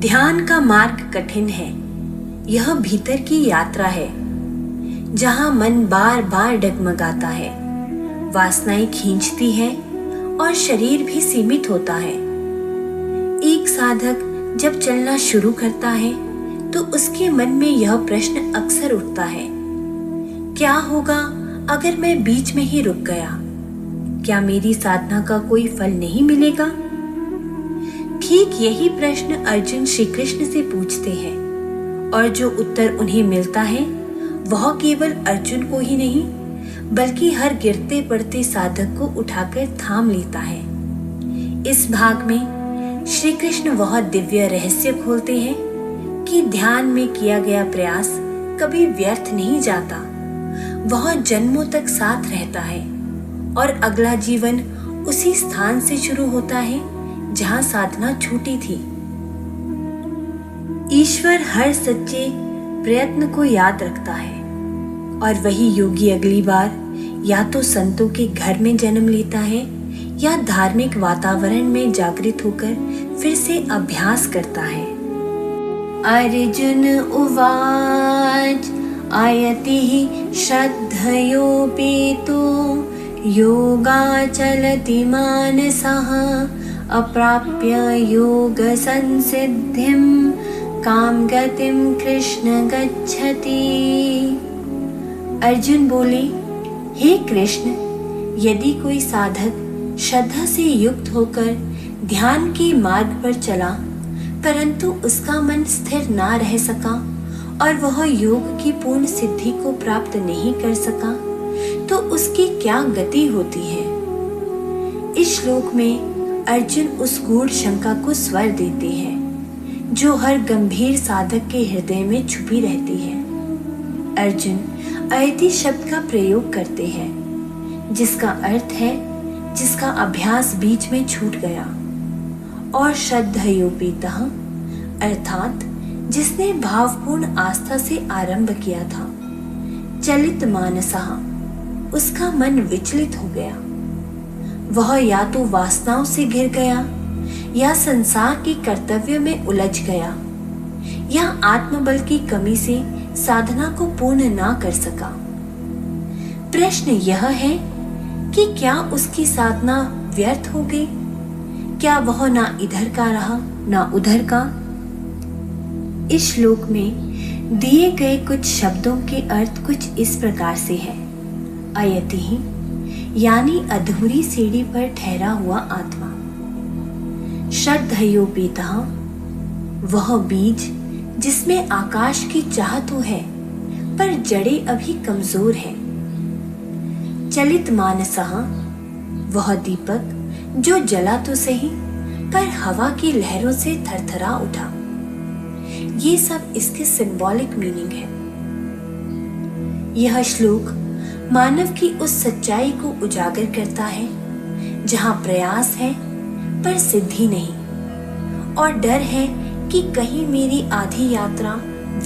ध्यान का मार्ग कठिन है। यह भीतर की यात्रा है जहां मन बार बार डगमगाता है, वासनाएं खींचती है और शरीर भी सीमित होता है। एक साधक जब चलना शुरू करता है तो उसके मन में यह प्रश्न अक्सर उठता है, क्या होगा अगर मैं बीच में ही रुक गया? क्या मेरी साधना का कोई फल नहीं मिलेगा? ठीक यही प्रश्न अर्जुन श्री कृष्ण से पूछते हैं और जो उत्तर उन्हें मिलता है वह केवल अर्जुन को ही नहीं बल्कि हर गिरते पड़ते साधक को उठाकर थाम लेता है। इस भाग में श्री कृष्ण वह दिव्य रहस्य खोलते हैं कि ध्यान में किया गया प्रयास कभी व्यर्थ नहीं जाता, वह जन्मों तक साथ रहता है और अगला जीवन उसी स्थान से शुरू होता है जहां साधना छूटी थी। ईश्वर हर सच्चे प्रयत्न को याद रखता है और वही योगी अगली बार या तो संतों के घर में जन्म लेता है या धार्मिक वातावरण में जागृत होकर फिर से अभ्यास करता है। अर्जुन उवाच आयति श्रद्धयोपेतो योगाचलति मानसः अप्राप्य योग संसिद्धिं काम गतिं कृष्ण गच्छति। अर्जुन बोले, हे कृष्ण, यदि कोई साधक श्रद्धा से युक्त होकर ध्यान के मार्ग पर चला परंतु उसका मन स्थिर ना रह सका और वह योग की पूर्ण सिद्धि को प्राप्त नहीं कर सका तो उसकी क्या गति होती है? इस श्लोक में अर्जुन उस गूढ़ शंका को स्वर देते हैं जो हर गंभीर साधक के हृदय में छुपी रहती है। अर्जुन अयति शब्द का प्रयोग करते हैं जिसका अर्थ है जिसका अभ्यास बीच में छूट गया, और श्रद्धयोपेतः अर्थात जिसने भावपूर्ण आस्था से आरंभ किया था। चलित मानसः उसका मन विचलित हो गया, वह या तो वासनाओं से घिर गया या संसार के कर्तव्य में उलझ गया या आत्मबल की कमी से साधना को पूर्ण ना कर सका। प्रश्न यह है कि क्या उसकी साधना व्यर्थ हो गई? क्या वह ना इधर का रहा ना उधर का? इस श्लोक में दिए गए कुछ शब्दों के अर्थ कुछ इस प्रकार से है। अयति यानी अधूरी सीढ़ी पर ठहरा हुआ आत्मा। श्रद्धयोपेतः वह बीज जिसमें आकाश की चाह तो है पर जड़ें अभी कमजोर है। चलित मानसः वह दीपक जो जला तो सही पर हवा की लहरों से थरथरा उठा। ये सब इसके सिंबॉलिक मीनिंग है। यह श्लोक मानव की उस सच्चाई को उजागर करता है जहां प्रयास है पर सिद्धि नहीं और डर है कि कहीं मेरी आधी यात्रा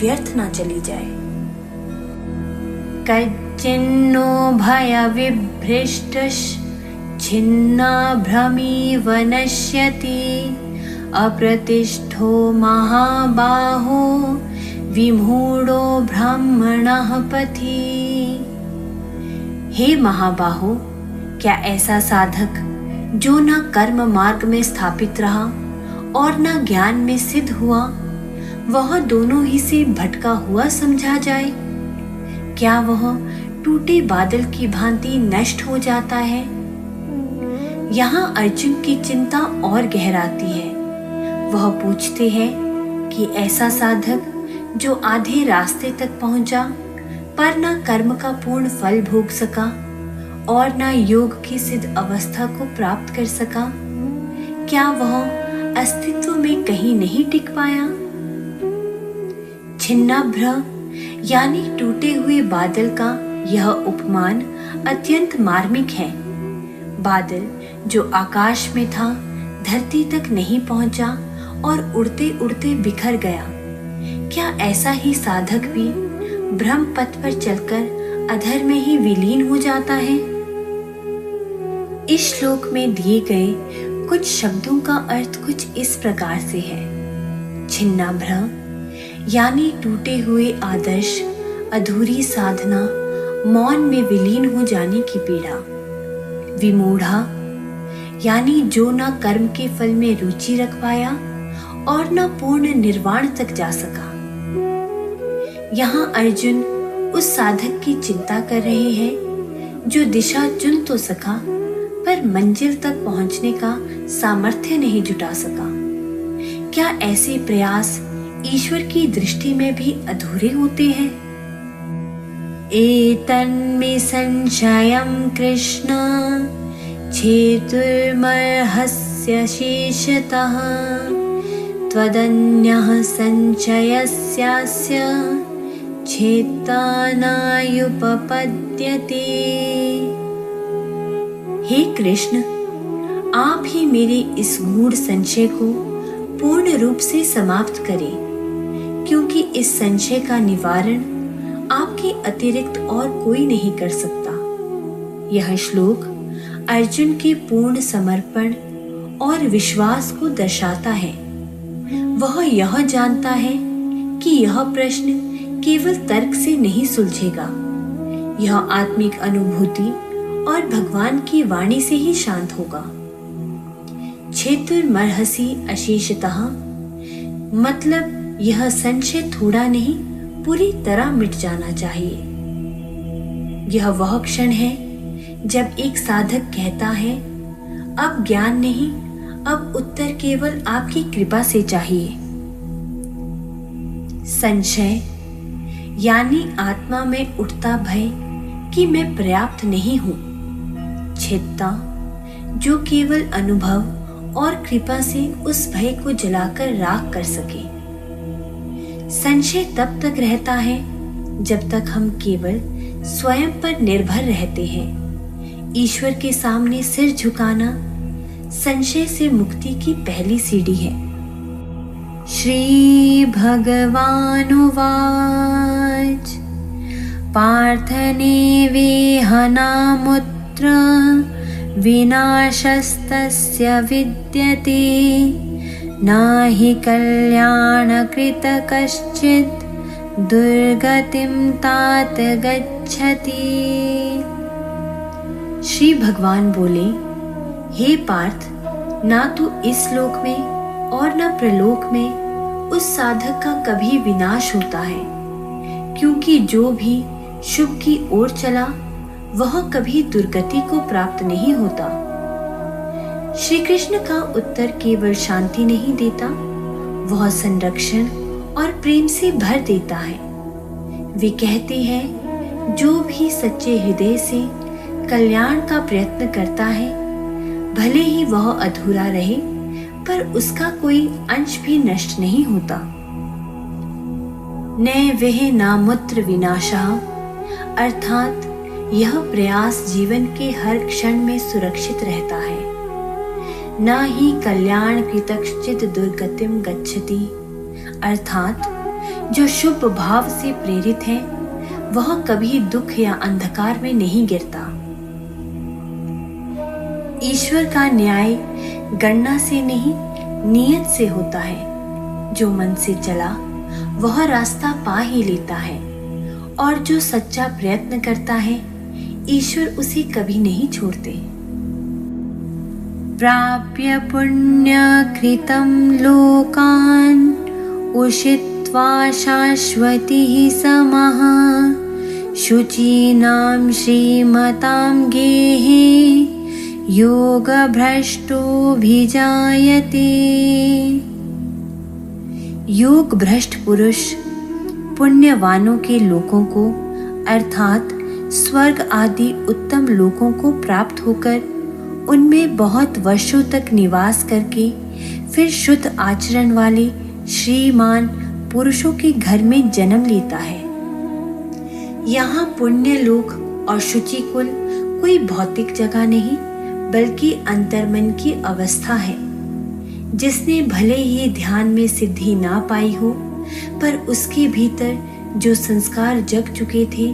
व्यर्थ ना चली जाए। कच्चिन्नो भय विभ्रष्टश् छिन्ना भ्रमीव नश्यति अप्रतिष्ठो महाबाहो विमूढ़ो ब्राह्मणः पथि। हे महाबाहो, क्या ऐसा साधक जो न कर्म मार्ग में स्थापित रहा और न ज्ञान में सिद्ध हुआ वह दोनों ही से भटका हुआ समझा जाए? क्या वह टूटे बादल की भांति नष्ट हो जाता है? यहाँ अर्जुन की चिंता और गहराती है। वह पूछते हैं कि ऐसा साधक जो आधे रास्ते तक पहुंचा पर न कर्म का पूर्ण फल भोग सका और न योग की सिद्ध अवस्था को प्राप्त कर सका, क्या वह अस्तित्व में कहीं नहीं टिक पाया? छिन्नाभ्र यानी टूटे हुए बादल का यह उपमान अत्यंत मार्मिक है। बादल जो आकाश में था धरती तक नहीं पहुंचा और उड़ते उड़ते बिखर गया। क्या ऐसा ही साधक भी ब्रह्म पथ पर चलकर अधर में ही विलीन हो जाता है? इस श्लोक में दिए गए कुछ शब्दों का अर्थ कुछ इस प्रकार से है। छिन्नाभ्रम यानी टूटे हुए आदर्श, अधूरी साधना, मौन में विलीन हो जाने की पीड़ा। विमूढ़ा यानी जो न कर्म के फल में रुचि रख पाया और न पूर्ण निर्वाण तक जा सका। यहाँ अर्जुन उस साधक की चिंता कर रहे हैं जो दिशा चुन तो सका पर मंजिल तक पहुंचने का सामर्थ्य नहीं जुटा सका। क्या ऐसे प्रयास ईश्वर की दृष्टि में भी अधूरे होते हैं? एतन्मे संशयं कृष्ण छेतुर्मर्हस्य शेषतः त्वदन्यः संशयस्यास्य छेता नायुपपद्यते। हे कृष्ण, आप ही मेरे इस गूढ़ संशय को पूर्ण रूप से समाप्त करें, क्योंकि इस संशय का निवारण आपके अतिरिक्त और कोई नहीं कर सकता। यह श्लोक अर्जुन के पूर्ण समर्पण और विश्वास को दर्शाता है। वह यह जानता है कि यह प्रश्न केवल तर्क से नहीं सुलझेगा, यह आत्मिक अनुभूति और भगवान की वाणी से ही शांत होगा। छेतुर्मर्हसि अशेषतः मतलब यह संशय थोड़ा नहीं पूरी तरह मिट जाना चाहिए। यह वह क्षण है जब एक साधक कहता है, अब ज्ञान नहीं, अब उत्तर केवल आपकी कृपा से चाहिए। संशय यानी आत्मा में उठता भय कि मैं पर्याप्त नहीं हूं। छेत्ता जो केवल अनुभव और कृपा से उस भय को जलाकर राख कर सके। संशय तब तक रहता है जब तक हम केवल स्वयं पर निर्भर रहते हैं। ईश्वर के सामने सिर झुकाना संशय से मुक्ति की पहली सीढ़ी है। श्री भगवानुवाच पार्थनेवेहनामुत्र विनाशस्तस्य विद्यते नाहि कल्याणकृत कश्चित् दुर्गतिं तात गच्छति। श्री भगवान बोले, हे पार्थ, ना तो इस लोक में और न प्रलोक में उस साधक का कभी विनाश होता है, क्योंकि जो भी शुभ की ओर चला वह कभी दुर्गति को प्राप्त नहीं होता। श्री कृष्ण का उत्तर केवल शांति नहीं देता, वह संरक्षण और प्रेम से भर देता है। वे कहते हैं, जो भी सच्चे हृदय से कल्याण का प्रयत्न करता है, भले ही वह अधूरा रहे पर उसका कोई अंश भी नष्ट नहीं होता। नैवेह नामुत्र विनाशः अर्थात यह प्रयास जीवन के हर क्षण में सुरक्षित रहता है। न ही कल्याण कृतश्चित् दुर्गतिम गच्छति अर्थात जो शुभ भाव से प्रेरित है वह कभी दुख या अंधकार में नहीं गिरता। ईश्वर का न्याय गणना से नहीं नियत से होता है। जो मन से चला वह रास्ता पा ही लेता है, और जो सच्चा प्रयत्न करता है ईश्वर उसे कभी नहीं छोड़ते। प्राप्य पुण्यकृतं लोकान् उषित्वा शाश्वतिः समः शुचीनां श्रीमतां गेहे योगभ्रष्टोऽभिजायते। योग भ्रष्ट पुरुष पुण्यवानों के लोकों को अर्थात स्वर्ग आदि उत्तम लोकों को प्राप्त होकर उनमें बहुत वर्षों तक निवास करके फिर शुद्ध आचरण वाले श्रीमान पुरुषों के घर में जन्म लेता है। यहाँ पुण्य लोक और शुचि कुल कोई भौतिक जगह नहीं बल्कि अंतर्मन की अवस्था है। जिसने भले ही ध्यान में सिद्धि ना पाई हो पर उसके भीतर जो संस्कार जग चुके थे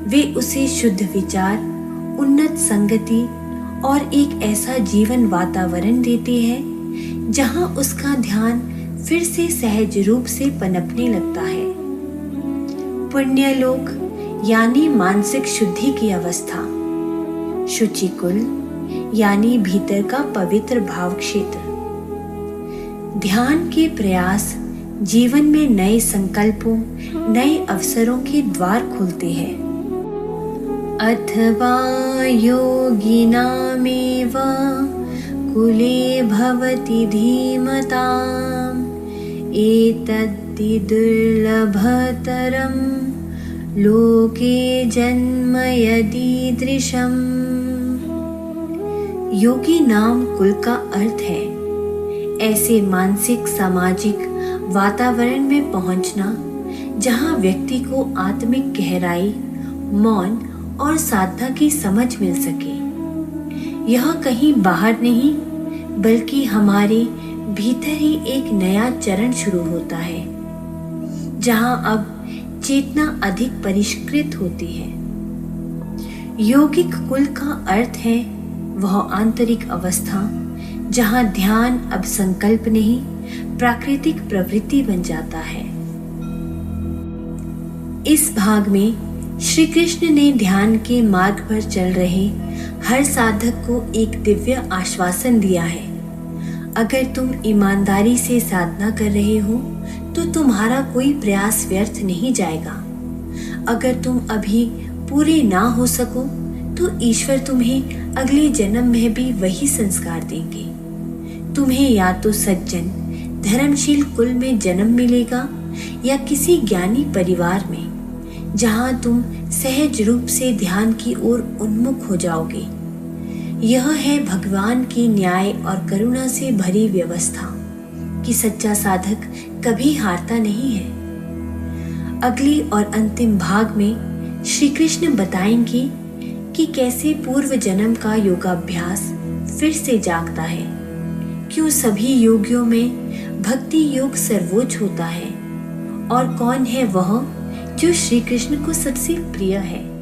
वे उसे शुद्ध विचार, उन्नत संगति और एक ऐसा जीवन वातावरण देते हैं जहां उसका ध्यान फिर से सहज रूप से पनपने लगता है। पुण्यलोक यानी मानसिक शुद्धि की अवस्था, शुचिकुल यानी भीतर का पवित्र भाव क्षेत्र। ध्यान के प्रयास जीवन में नए संकल्पों, नए अवसरों के द्वार खोलते हैं। अथवा योगिनामेव कुले भवति धीमताम् एतद्धि दुर्लभतरं लोके जन्म यदीदृशम्। योगी नाम कुल का अर्थ है ऐसे मानसिक सामाजिक वातावरण में पहुंचना जहां व्यक्ति को आत्मिक गहराई, मौन और साधना की समझ मिल सके। यह कहीं बाहर नहीं बल्कि हमारे भीतर ही एक नया चरण शुरू होता है, जहां अब चेतना अधिक परिष्कृत होती है। यौगिक कुल का अर्थ है वह आंतरिक अवस्था जहां ध्यान अब संकल्प नहीं प्राकृतिक प्रवृत्ति बन जाता है। इस भाग में श्री कृष्ण ने ध्यान के मार्ग पर चल रहे हर साधक को एक दिव्य आश्वासन दिया है। अगर तुम ईमानदारी से साधना कर रहे हो तो तुम्हारा कोई प्रयास व्यर्थ नहीं जाएगा। अगर तुम अभी पूरे ना हो सको तो ईश्वर तुम्हें अगले जन्म में भी वही संस्कार देंगे। तुम्हें या तो सज्जन धर्मशील कुल में जन्म मिलेगा या किसी ज्ञानी परिवार में जहां तुम सहज रूप से ध्यान की ओर उन्मुख हो जाओगे। यह है भगवान की न्याय और करुणा से भरी व्यवस्था कि सच्चा साधक कभी हारता नहीं है। अगली और अंतिम भाग में श्री कृष्ण बताएंगे कि कैसे पूर्व जन्म का योगाभ्यास फिर से जागता है, क्यों सभी योगियों में भक्ति योग सर्वोच्च होता है और कौन है वह जो श्री कृष्ण को सबसे प्रिय है।